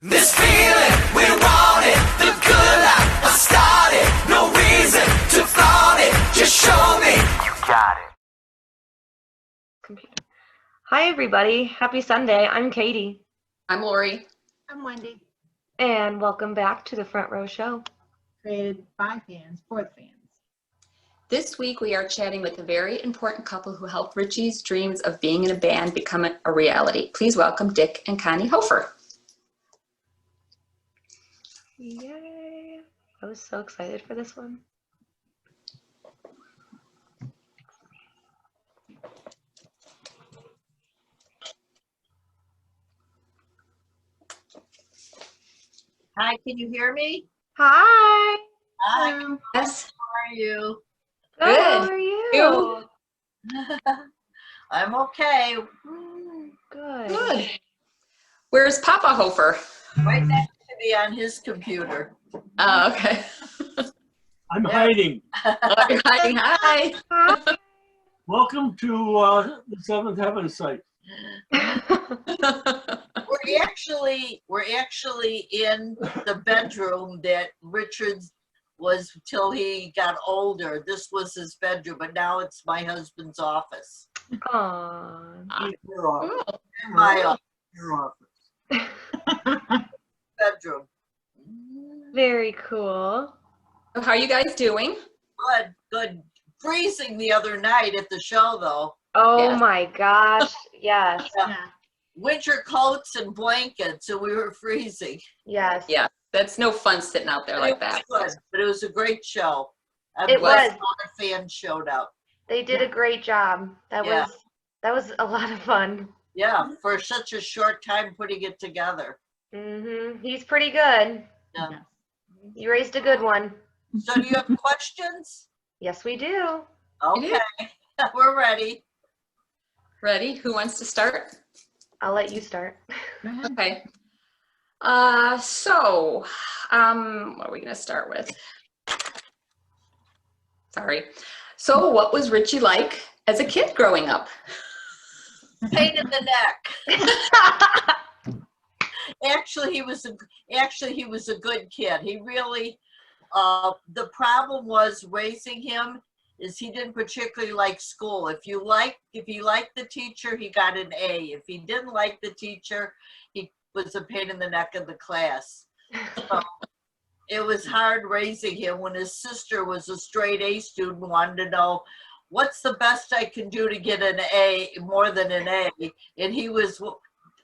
This feeling, we want it. The good life, I started. No reason to flaunt it. Just show me you got it. Computer. Hi everybody, happy Sunday. I'm Katie. I'm Lori. I'm Wendy. And welcome back to the Front Row Show. Created by fans, for the fans. This week we are chatting with a very important couple who helped Richie's dreams of being in a band become a reality. Please welcome Dick and Connie Hofherr. Yay! I was so excited for this one. Hi, can you hear me? Hi! Hi, Yes. how are you? Good. How Good. are you? You? I'm okay. Good. Good. Where's Papa Hofherr? Right next to me on his computer. Oh, okay. I'm hiding. Oh, you're hiding. Hi. Hi. Welcome to the Seventh Heaven site. We're actually in the bedroom that Richard was till he got older. This was his bedroom, but now it's my husband's office. Aww. Your office. Oh, My office, Your office. bedroom. Very cool. how are you guys doing? Good, good. Freezing the other night at the show, though. Oh Yes. my gosh. Yes. Yeah. Winter coats and blankets, and we were freezing. Yes. Yeah, that's no fun sitting out there like It that. was good, but it was a great show. I'm It glad was. all the fans showed up. They did a great job. That Yeah. was a lot of fun. Yeah, for such a short time putting it together. He's pretty good. Yeah. Yes. You raised a good one. So do you have questions? Yes, we do. Okay, we're ready. Ready? Who wants to start? I'll let you start. Go ahead. Okay. What are we going to start with? Sorry. So what was Richie like as a kid growing up? Pain in the neck. Actually, he was a good kid. He really, the problem was raising him is he didn't particularly like school. If he liked the teacher, he got an A. If he didn't like the teacher, he was a pain in the neck of the class. So it was hard raising him when his sister was a straight A student, wanted to know what's the best I can do to get an A, more than an A. And he was,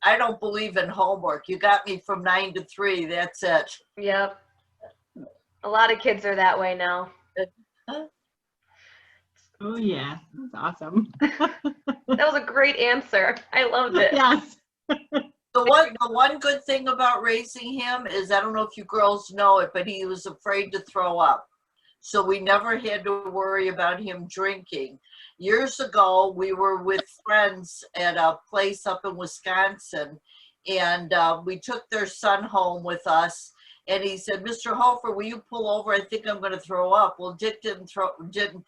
I don't believe in homework. You got me from 9 to 3. That's it. Yep. A lot of kids are that way now. Oh yeah, that's awesome. That was a great answer. I loved it. Yes. The one good thing about raising him is, I don't know if you girls know it, but he was afraid to throw up. So we never had to worry about him drinking. Years ago, we were with friends at a place up in Wisconsin, and we took their son home with us. And he said, "Mr. Hofherr, will you pull over? I think I'm going to throw up." Well, Dick didn't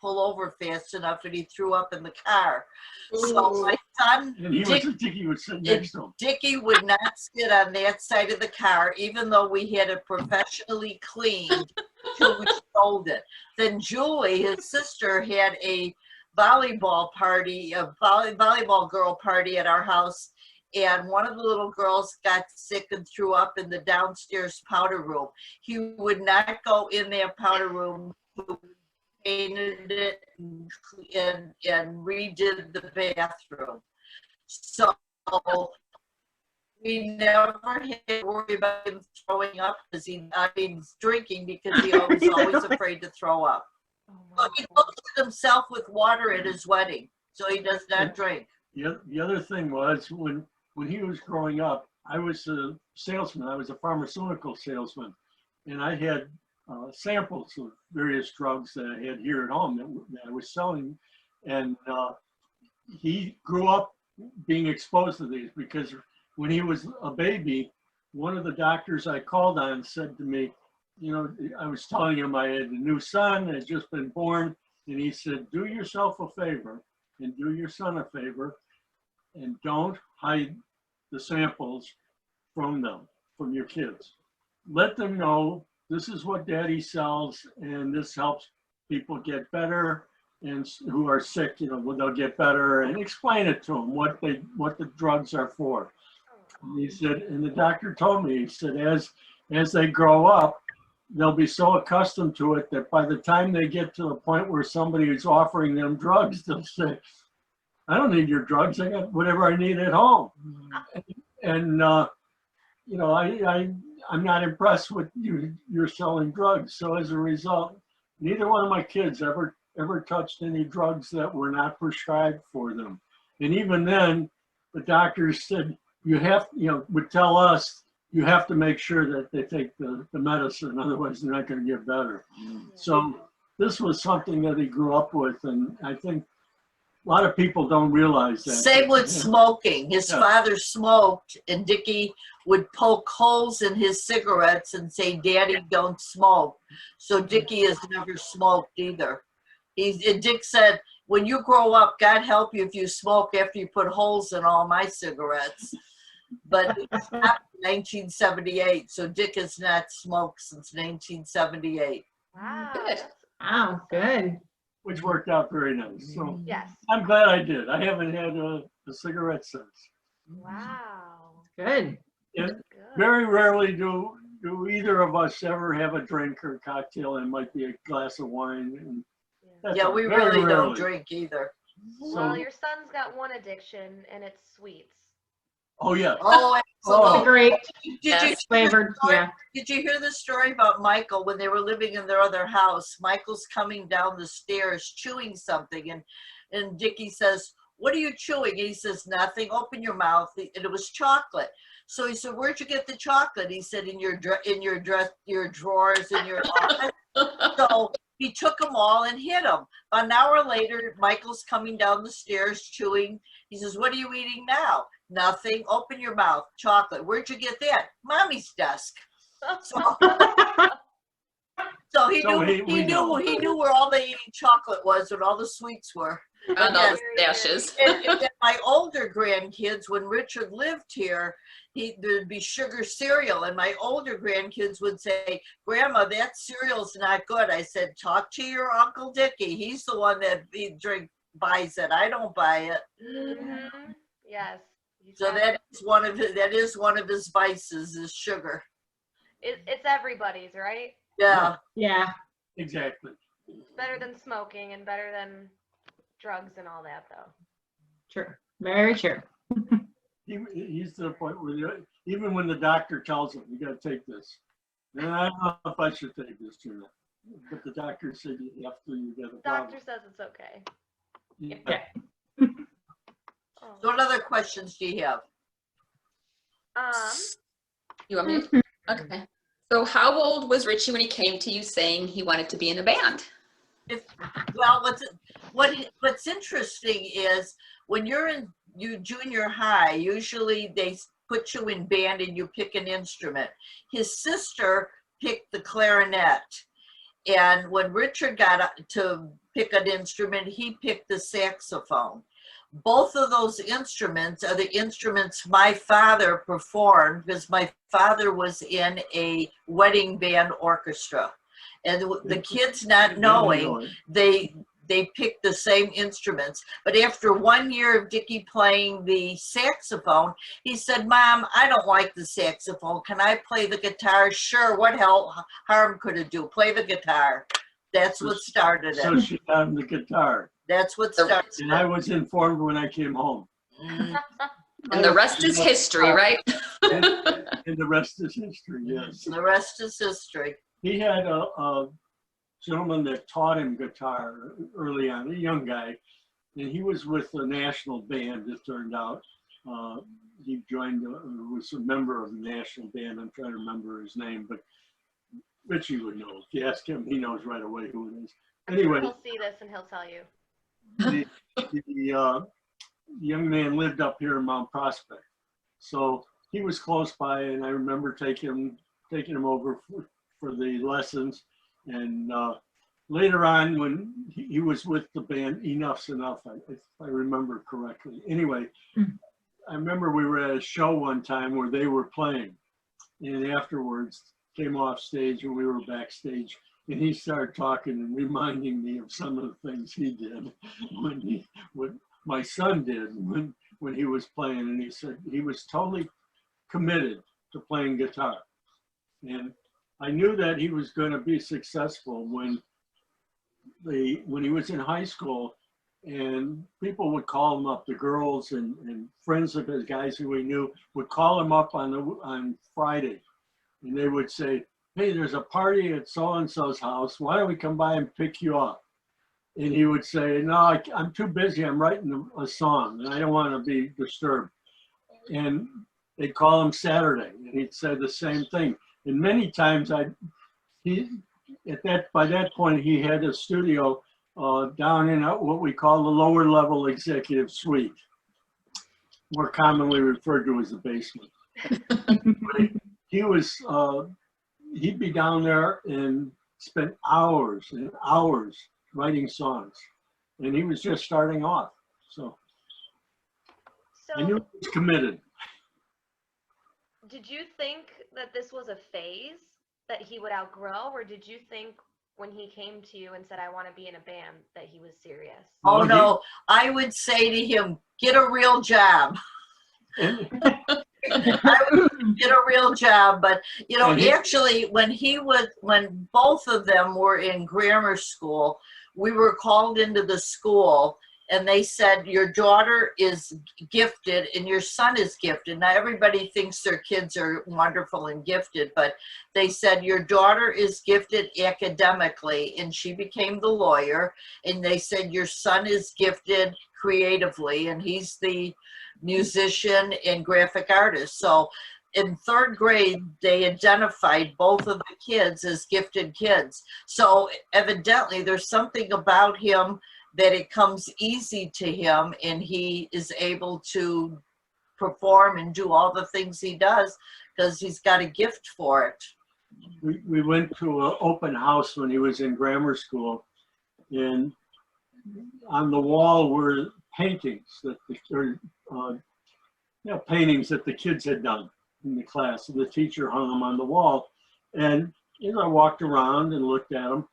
pull over fast enough, and he threw up in the car. So my son, And Dickie was sitting next to him. Dickie would not sit on that side of the car, even though we had it professionally cleaned till we sold it. Then Julie, his sister, had a volleyball party, a volleyball girl party at our house. And one of the little girls got sick and threw up in the downstairs powder room. He would not go in that powder room. He painted it and redid the bathroom. So we never had to worry about him throwing up because drinking, because he was always afraid to throw up. So he toasted himself with water at his wedding, so he does not drink. The other thing was when he was growing up, I was a salesman. I was a pharmaceutical salesman, and I had samples of various drugs that I had here at home that I was selling. And he grew up being exposed to these, because when he was a baby, one of the doctors I called on said to me, you know, I was telling him I had a new son that had just been born, and he said, "Do yourself a favor and do your son a favor, and don't hide the samples from them." from your kids. Let them know this is what daddy sells and this helps people get better, and who are sick, you know, they'll get better, and explain it to them what the drugs are for. And he said, and the doctor told me, he said, as they grow up, they'll be so accustomed to it that by the time they get to the point where somebody is offering them drugs, they'll say, I don't need your drugs. I got whatever I need at home. And you know, I'm not impressed with you're selling drugs. So as a result, neither one of my kids ever touched any drugs that were not prescribed for them. And even then, the doctors said, you have, you know, would tell us, you have to make sure that they take the medicine, otherwise they're not going to get better. So this was something that he grew up with, and I think a lot of people don't realize that. Same with smoking. His father smoked, and Dickie would poke holes in his cigarettes and say, Daddy, don't smoke. So Dickie has never smoked either. Dick said, when you grow up, God help you if you smoke after you put holes in all my cigarettes. But it stopped in 1978, so Dick has not smoked since 1978. Wow. Good. Wow, good. Which worked out very nice. So Yes. I'm glad I did. I haven't had a cigarette since. Wow. Good. And Good. very rarely do either of us ever have a drink or cocktail, and it might be a glass of wine. And that's Yeah, we very really don't rarely. drink either. Well, So, your son's got one addiction, and it's sweets. oh yeah. Oh, absolutely. Great. Flavored, yeah. Did you hear the story about Michael when they were living in their other house? Michael's coming down the stairs chewing something, and Dickie says, what are you chewing? And he says, nothing. Open your mouth. And it was chocolate. So he said, where'd you get the chocolate? He said, in your drawers, in your office. So he took them all and hid them. An hour later, Michael's coming down the stairs chewing. He says, what are you eating now? Nothing. Open your mouth. Chocolate. Where'd you get that? Mommy's desk. So he knew where all the eating chocolate was and all the sweets were. And all the stashes. And then my older grandkids, when Richard lived here, there'd be sugar cereal, and my older grandkids would say, Grandma, that cereal's not good. I said, talk to your Uncle Dickie. He's the one that buys it. I don't buy it. Mm-hmm. Yes. So that is one of his vices, is sugar. It's everybody's, right? Yeah. Yeah. Exactly. It's better than smoking and better than drugs and all that, though. True. Very true. He's to the point where even when the doctor tells him, you got to take this. And I don't know if I should take this or not. But the doctor said you have to, you got a problem. Doctor says it's okay. Yeah. Oh. So what other questions do you have? You want me to? Okay. So how old was Richie when he came to you saying he wanted to be in a band? Well, what's interesting is when you're in junior high, usually they put you in band and you pick an instrument. His sister picked the clarinet, and when Richard got to pick an instrument, he picked the saxophone. Both of those instruments are the instruments my father performed, because my father was in a wedding band orchestra. And the kids not knowing, they picked the same instruments. But after 1 year of Dickie playing the saxophone, he said, Mom, I don't like the saxophone. Can I play the guitar? Sure, what harm could it do? Play the guitar. That's what started it. So she got him the guitar. That's what started it. And I was informed when I came home. And the rest is history, right? And the rest is history, yes. The rest is history. He had a gentleman that taught him guitar early on, a young guy, and he was with the national band, it turned out. He joined, was a member of the national band. I'm trying to remember his name, but Richie would know. If you ask him, he knows right away who it is. Anyway. He'll see this and he'll tell you. The young man lived up here in Mount Prospect. So he was close by, and I remember taking him over for the lessons. And later on, when he was with the band, Enough's Enough, if I remember correctly. Anyway, I remember we were at a show one time where they were playing. and afterwards came off stage and we were backstage. And he started talking and reminding me of some of the things he did what my son did when he was playing. And he said he was totally committed to playing guitar. And I knew that he was going to be successful when he was in high school, and people would call him up, the girls and friends of his, guys who we knew, would call him up on Friday. And they would say, hey, there's a party at so-and-so's house. Why don't we come by and pick you up? And he would say, no, I'm too busy. I'm writing a song and I don't want to be disturbed. And they'd call him Saturday and he'd say the same thing. And many times by that point, he had a studio down in what we call the lower level executive suite, more commonly referred to as the basement. He'd be down there and spent hours and hours writing songs, and he was just starting off. So I knew he was committed. Did you think that this was a phase that he would outgrow, or did you think when he came to you and said, I want to be in a band, that he was serious? Oh no, I would say to him, get a real job. I would get a real job, but you know, actually when both of them were in grammar school, we were called into the school and they said, your daughter is gifted and your son is gifted. Now everybody thinks their kids are wonderful and gifted, but they said your daughter is gifted academically, and she became the lawyer, and they said your son is gifted creatively, and he's the musician and graphic artist. So in third grade, they identified both of the kids as gifted kids. So evidently there's something about him that it comes easy to him, and he is able to perform and do all the things he does because he's got a gift for it. We went to an open house when he was in grammar school, and on the wall were paintings paintings that the kids had done in the class, and the teacher hung them on the wall. And I walked around and looked at them.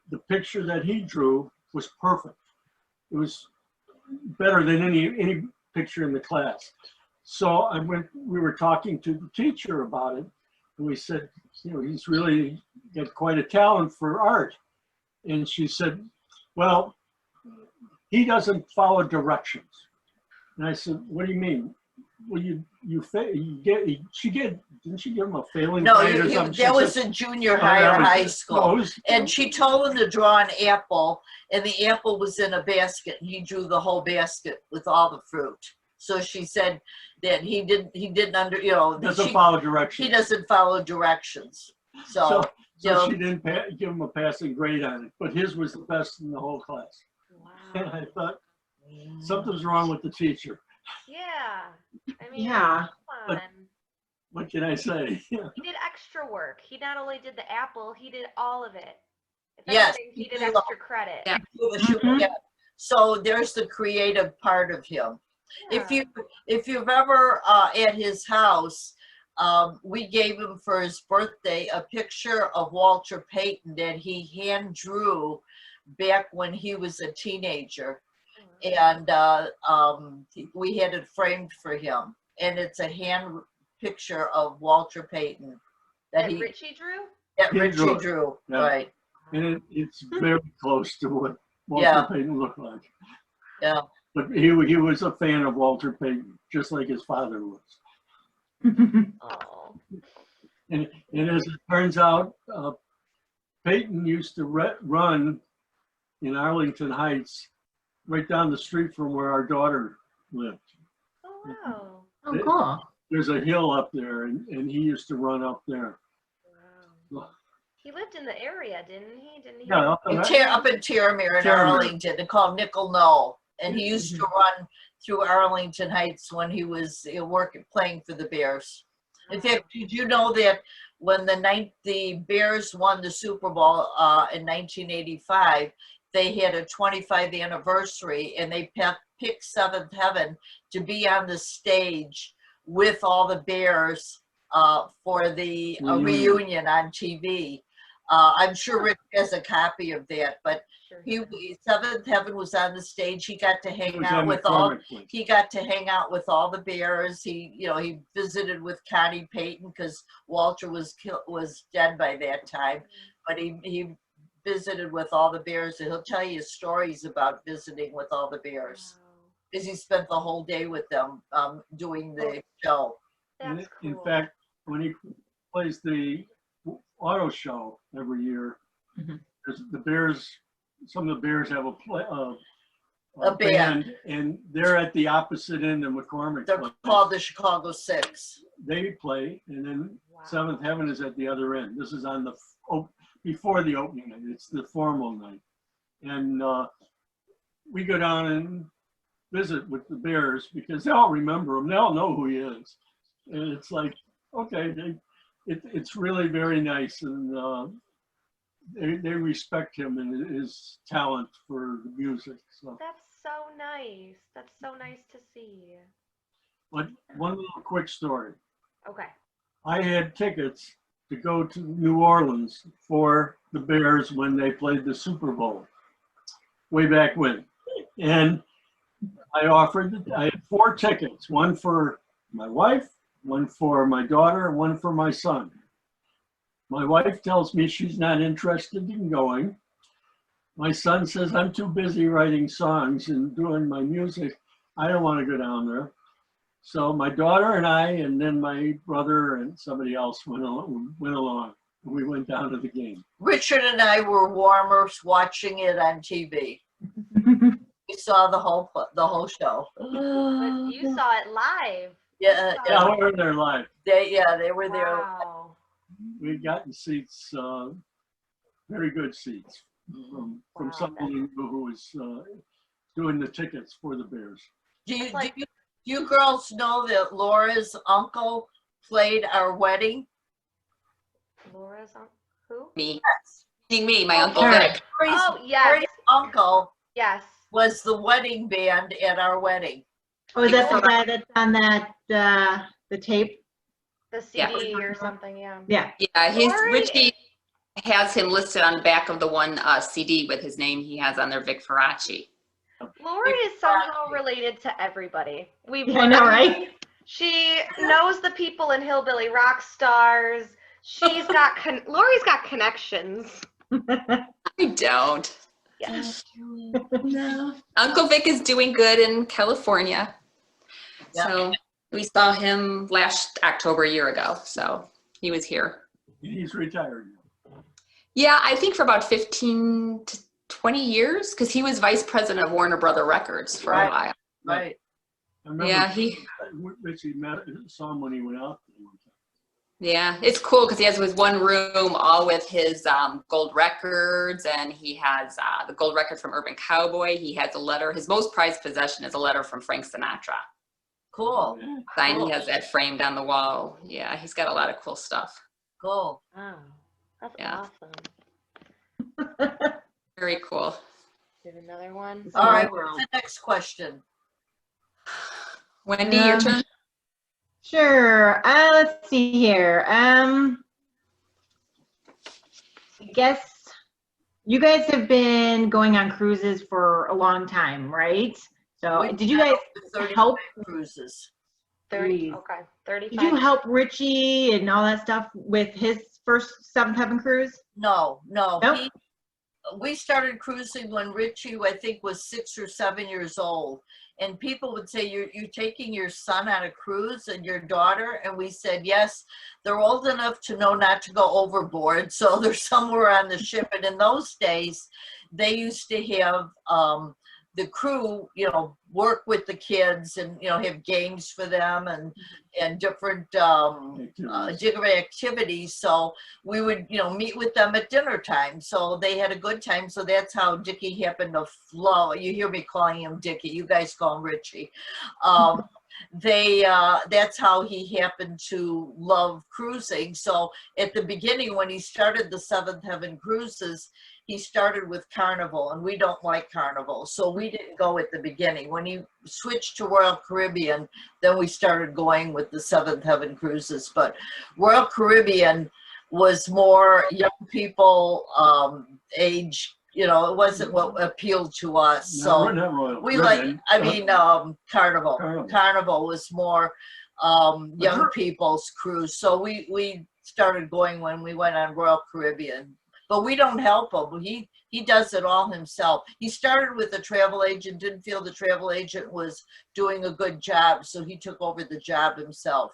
The picture that he drew was perfect. It was better than any picture in the class. So we were talking to the teacher about it, and we said, he's really got quite a talent for art. And she said, well, he doesn't follow directions. And I said, what do you mean? Well, didn't she give him a failing grade or something? That was in junior high or high school. And she told him to draw an apple, and the apple was in a basket, and he drew the whole basket with all the fruit. So she said that he didn't doesn't follow directions. He doesn't follow directions. So she didn't give him a passing grade on it, but his was the best in the whole class. Wow. And I thought something's wrong with the teacher. Yeah. I mean, Yeah. come on. What can I say? He did extra work. He not only did the apple, he did all of it. If Yes, anything, he did extra credit. Yeah. Yeah. So there's the creative part of him. Yeah. If you've ever at his house, we gave him for his birthday a picture of Walter Payton that he hand drew back when he was a teenager, and we had it framed for him, and it's a hand picture of Walter Payton that Richie drew. That Richie drew, yeah. Right? And it's very close to what Walter Payton looked like. Yeah. But he was a fan of Walter Payton, just like his father was. Oh. And as it turns out, Payton used to run in Arlington Heights, right down the street from where our daughter lived. Oh wow. Oh, cool. There's a hill up there, and he used to run up there. Wow. He lived in the area, didn't he? Yeah, Up in Tiramere in Arlington. They call Nickel Knoll. And he used to run through Arlington Heights when he was playing for the Bears. In fact, did you know that when the Bears won the Super Bowl in 1985, they had a 25th anniversary, and they picked Seventh Heaven to be on the stage with all the Bears for the Reunion. reunion on TV. I'm sure Rick has a copy of that, but Sure. Seventh Heaven was on the stage. He got to It hang was out at with all. McCormick Place. He got to hang out with all the Bears. He visited with Connie Payton because Walter was dead by that time, but he visited with all the Bears, and he'll tell you stories about visiting with all the Bears Wow. because he spent the whole day with them doing the show. That's In cool. fact, when he plays the auto show every year, Mhm. there's the Bears. Some of the Bears have a A band. and they're at the opposite end of McCormick They're Place. called the Chicago Six. They play, and then Wow. Seventh Heaven is at the other end. This is on the before the opening night. It's the formal night, and we go down and visit with the Bears because they all remember him. They all know who he is, and it's like, okay, it's really very nice, and they respect him and his talent for the music. So, That's so nice. That's so nice to see. but one little quick story. Okay. I had tickets to go to New Orleans for the Bears when they played the Super Bowl way back when. And I had 4 tickets, one for my wife, one for my daughter, and one for my son. My wife tells me she's not interested in going. My son says, I'm too busy writing songs and doing my music. I don't want to go down there. So my daughter and I, and then my brother and somebody else went along. We went down to the game. Richard and I were warmers watching it on TV. We saw the whole show. But you saw it live. Yeah, Yeah, we were there live. they were there. Wow. We'd gotten seats, very good seats, from Wow, someone who was doing the tickets for the Bears. Do It's like- you girls know that Laura's uncle played our wedding? Laura's on who? Me. Meaning me, my Uncle sure. Vic. Oh, yes. Lori's uncle Yes. was the wedding band at our wedding. Oh, is that the guy that's on that, the tape? The Yeah. CD or something, yeah. Yeah. Yeah, Lori- Richie has him listed on the back of the one CD with his name he has on there, Vic Faraci. Lori is somehow related to everybody. I know, right? She knows the people in Hillbilly Rock Stars. She's got Lori's got connections. I don't. Yes. No. Uncle Vic is doing good in California. Yeah. So we saw him last October a year ago. So he was here. He's retired now. Yeah, I think for about 15 to 20 years, because he was vice president of Warner Brother Records for a Right. while. Right. I remember Yeah, Richie saw him when he went out there one time. Yeah, it's cool because he has his one room all with his gold records, and he has the gold record from Urban Cowboy. He has a letter. His most prized possession is a letter from Frank Sinatra. Cool. Signed. Cool. He has that framed on the wall. Yeah, he's got a lot of cool stuff. Cool. Wow. That's Yeah. awesome. Very cool. Did another one. All right. World. What's the next question? Wendy, your turn. Sure. Let's see here. I guess you guys have been going on cruises for a long time, right? So We've did you guys 30 help? cruises? 30. Jeez. Okay. Did 35. you help Richie and all that stuff with his first Seventh Heaven cruise? No. Nope. We started cruising when Richie, I think, was 6 or 7 years old. And people would say, you're taking your son on a cruise and your daughter? And we said, yes, they're old enough to know not to go overboard. So they're somewhere on the ship. And in those days, they used to have the crew, work with the kids and, have games for them and different activities. So we would, meet with them at dinner time. So they had a good time. So that's how Dickie happened to flow. You hear me calling him Dickie. You guys call him Richie. that's how he happened to love cruising. So at the beginning, when he started the Seventh Heaven Cruises, he started with Carnival, and we don't like Carnival, so we didn't go at the beginning. When he switched to Royal Caribbean, then we started going with the Seventh Heaven Cruises. But Royal Caribbean was more young people, age, you know, it wasn't what appealed to us. No, So we're not Royal we like, Caribbean. I mean, Carnival. Carnival. Carnival was more young people's cruise. So we started going when we went on Royal Caribbean. But we don't help him. He does it all himself. He started with a travel agent, didn't feel the travel agent was doing a good job, so he took over the job himself.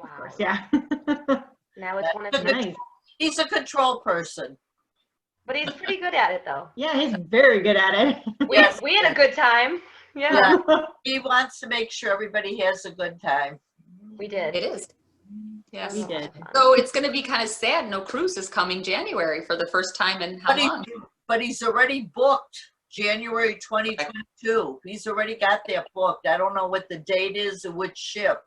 Wow. Yeah. Now it's one of That's his. Nice. He's a control person. But he's pretty good at it, though. Yeah, he's very good at it. Yes. We had a good time. Yeah, He wants to make sure everybody has a good time. we did. It is. Yes. We did. So it's going to be kind of sad. No cruise is coming January for the first time in how long? But he's already booked January 2022. He's already got that booked. I don't know what the date is or which ship,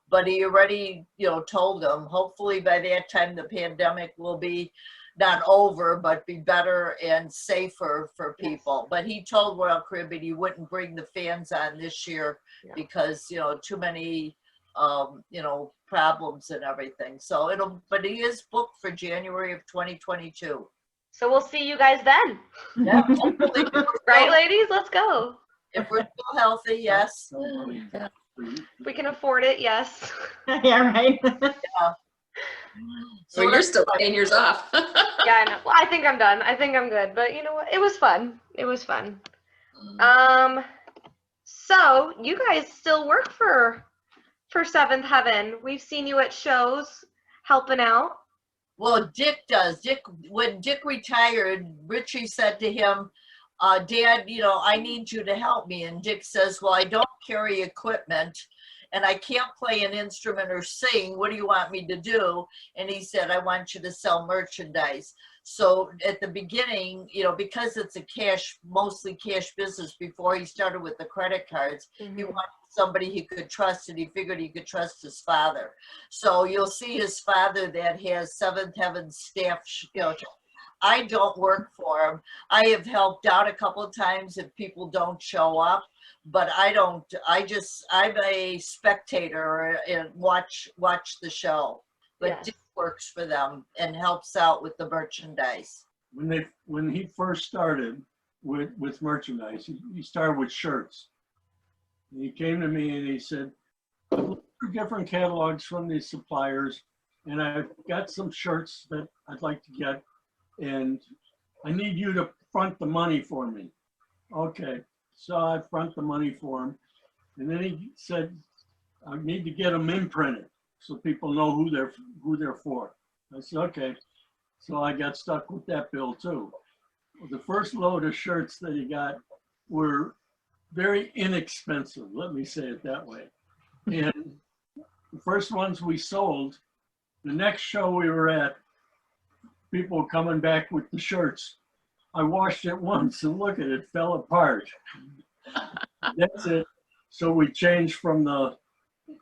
but he already, you know, told them. Hopefully by that time the pandemic will be not over, but be better and safer for people. But he told Royal Caribbean he wouldn't bring the fans on this year because, you know, too many, you know, problems and everything. So but he is booked for January of 2022. So we'll see you guys then. Yeah, hopefully. Right, ladies? Let's go. If we're still healthy, yes. If we can afford it, yes. Yeah, right. So you're still paying yours off. Yeah, I know. Well, I think I'm done. I think I'm good. But you know what? It was fun. It was fun. So you guys still work for Seventh Heaven. We've seen you at shows helping out. Well, Dick does. When Dick retired, Richie said to him, Dad, you know, I need you to help me. And Dick says, well, I don't carry equipment and I can't play an instrument or sing. What do you want me to do? And he said, I want you to sell merchandise. So at the beginning, you know, because it's a mostly cash business before he started with the credit cards, he wanted somebody he could trust, and he figured he could trust his father. So you'll see his father that has Seventh Heaven staff, you know, I don't work for him. I have helped out a couple of times if people don't show up, but I don't, I'm a spectator and watch the show. But Yes. Dick works for them and helps out with the merchandise. When he first started with merchandise, he started with shirts. And he came to me and he said, I've looked for different catalogs from these suppliers, and I've got some shirts that I'd like to get, and I need you to front the money for me. Okay, so I front the money for him. And then he said, I need to get them imprinted so people know who they're for. I said, okay. So I got stuck with that bill too. The first load of shirts that he got were very inexpensive, let me say it that way. And the first ones we sold, the next show we were at, people were coming back with the shirts. I washed it once and look at it, fell apart. That's it. So we changed from the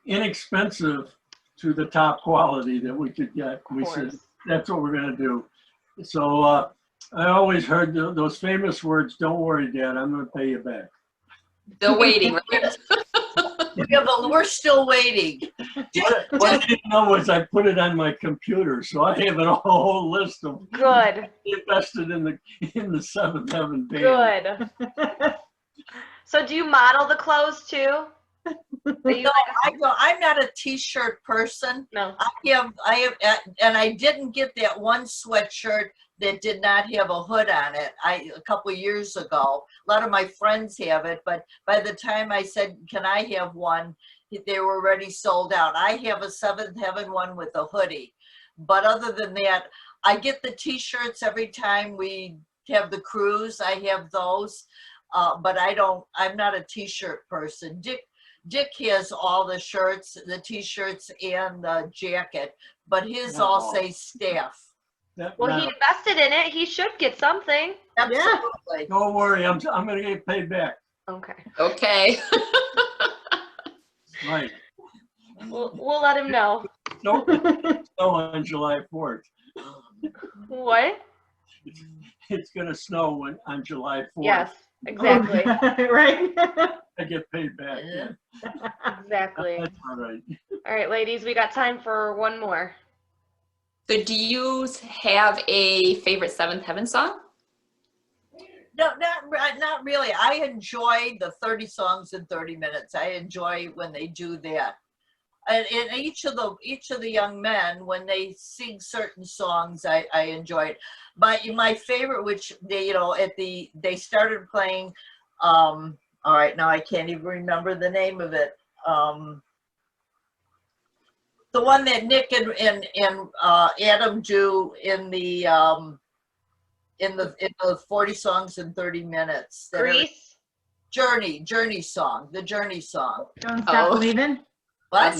inexpensive to the top quality that we could get. We said, that's what we're gonna do. So I always heard those famous words, don't worry, Dad, I'm gonna pay you back. Still waiting, right? We're still waiting. What I didn't know was I put it on my computer, so I have a whole list of Good. invested in the Seventh Heaven band. Good. So do you model the clothes too? No, I'm not a t-shirt person. No. I have, and I didn't get that one sweatshirt that did not have a hood on it. A couple of years ago, a lot of my friends have it, but by the time I said, can I have one, they were already sold out. I have a Seventh Heaven one with a hoodie. But other than that, I get the t-shirts every time we have the cruise. I have those, but I'm not a t-shirt person. Dick has all the shirts, the t-shirts, and the jacket, but his all say staff. Well, he invested in it. He should get something. Absolutely. Don't worry, I'm gonna get paid back. Okay. Okay. Right. We'll let him know. No, snow on July 4th. What? It's going to snow on July 4th. Yes, exactly. Right? I get paid back. Yeah. Exactly. That's all right. All right, ladies, we got time for one more. So do you have a favorite Seventh Heaven song? No, not really. I enjoy the 30 songs in 30 minutes. I enjoy when they do that. And each of the young men, when they sing certain songs, I enjoy it. My favorite, which they started playing. All right, now I can't even remember the name of it. The one that Nick and Adam do in the 40 songs in 30 minutes. Grease? Journey song, the Journey song. Don't stop believing. What?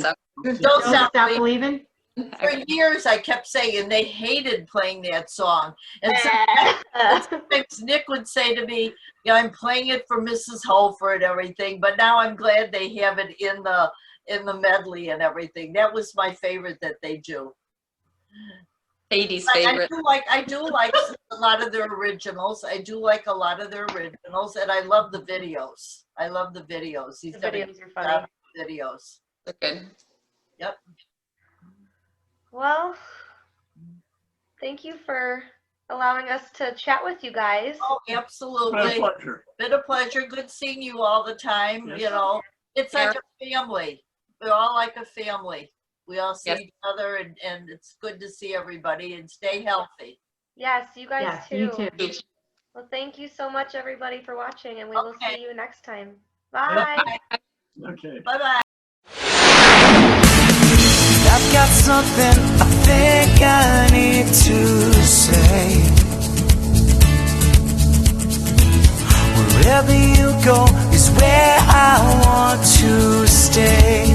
Don't stop believing. For years, I kept saying they hated playing that song. And sometimes Nick would say to me, yeah, I'm playing it for Mrs. Hofherr and everything, but now I'm glad they have it in the medley and everything. That was my favorite that they do. Sadie's favorite. I do like a lot of their originals. And I love the videos. The videos are funny. Videos. They're good. Yep. Well, thank you for allowing us to chat with you guys. Oh, It's absolutely. been a pleasure. Been a pleasure. Good seeing you all the time. Yes. You know, it's like a family. We're all like a family. We all see each other, and it's good to see everybody, and stay healthy. Yes, you guys Yes, too. you too. Well, thank you so much, everybody, for watching, and we will Okay. see you next time. Bye. Okay. Bye-bye. I've got something I think I need to say. Wherever you go is where I want to stay.